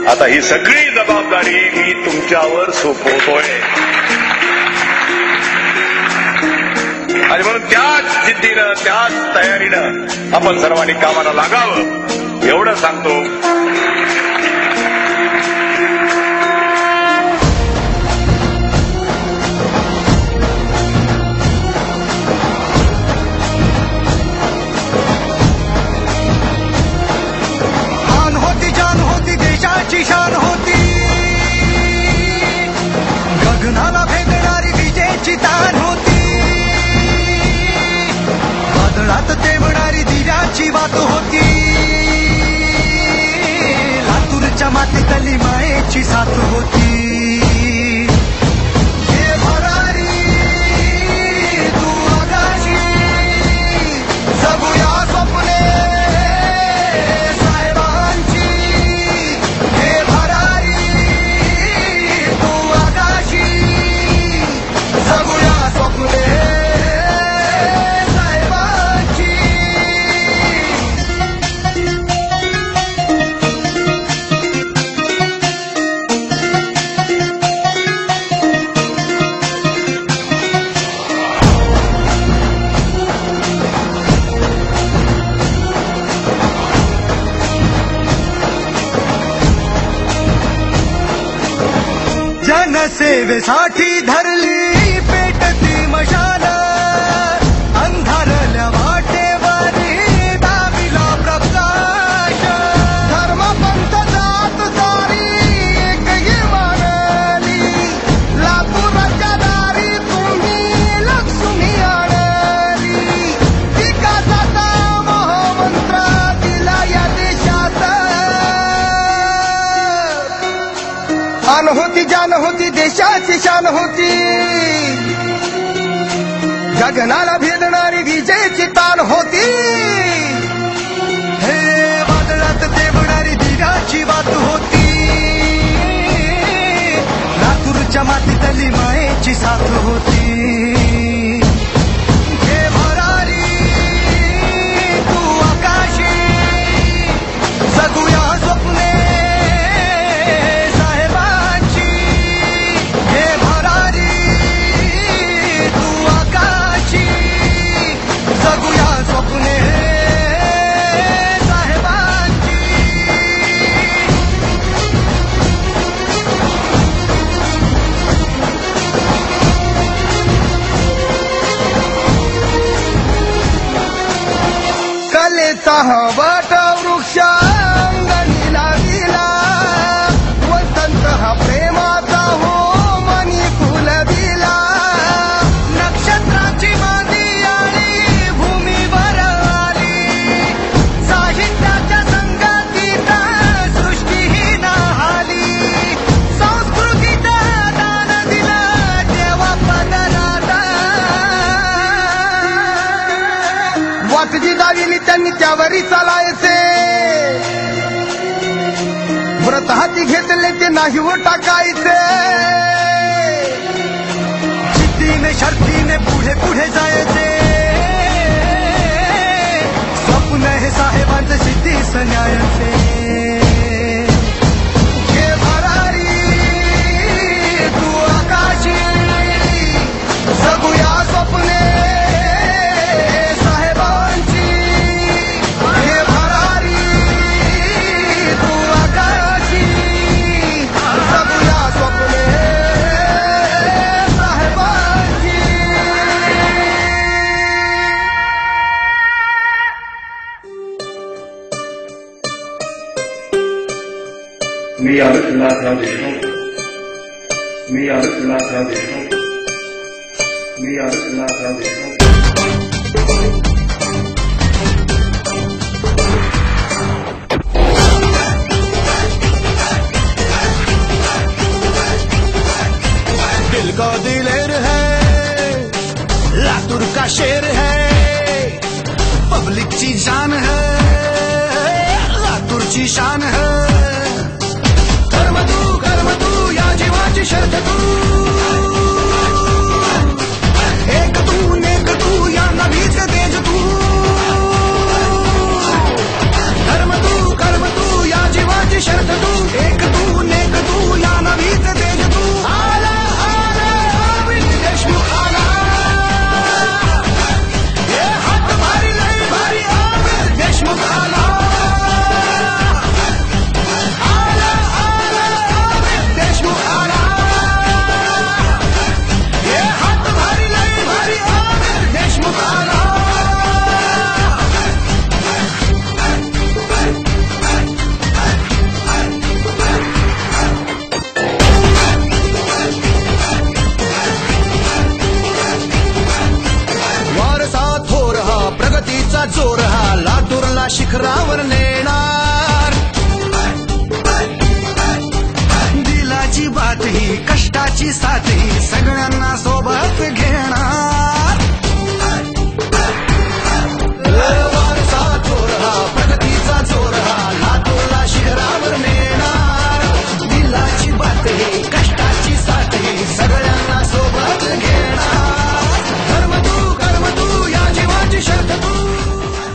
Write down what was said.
आता ही सगळी जबाबदारी मी तुमच्यावर सोपवतोय आणि म्हणून त्याच जिद्दीनं त्याच तयारीनं आपण सर्वांनी कामाला लागावं एवढं सांगतो. शान होती गगनाला भेदणारी विजेची तान होती वादळात तेवणारी दिव्याची वात होती लातूरच्या मातीतली मायेची साथ होती. जनसेवेसाठी धरली पेटती मशाल अंधारल्या वाटेवरी दाविला प्रकाश धर्म पंथ जात सारी एकही मानली लातूरच्या दारी तुम्ही लक्ष्मी आणली विकासाचा महामंत्र दिला या देशात. आन होती जान होती देशाची शान होती गगनाला भेदणारी विजेची तान होती हे वादळात तेवणारी दिव्याची वात होती लातूरच्या मातीतली मायेची साथ होती. वट वृक्ष अंगणीला दिला वसंत हा प्रेमाचा हो मनी फुल दिला नक्षत्राची मादी आली भूमीवर आली साहित्याच्या संगतीत सृष्टी ही नाहाली संस्कृतीत दान दिलं देवा पदरात वाटजी दाविली त्यांनी त्यावरी चालायचे व्रत हाती घेतले ते नाही व टाकायचे जिद्दीने शर्तीने पुढे पुढे जायचे स्वप्न हे साहेबांचे सिद्धीस न्यायाचे. हे भरारी तू आकाशी जगूया स्वप्ने मी आदित्यनाथराव देशमुख मी आदित्यनाथराव देशमुख मी आदित्यनाथराव देशमुख. दिल को दिलेर है लातूर का शेर है पब्लिक की जान है लातूर की शान है कर्म तू या जीवाची शर्त तू एक तू नेक जोर हा लातूरला शिखरावर नेणार. दिलाची बात ही कष्टाची साथ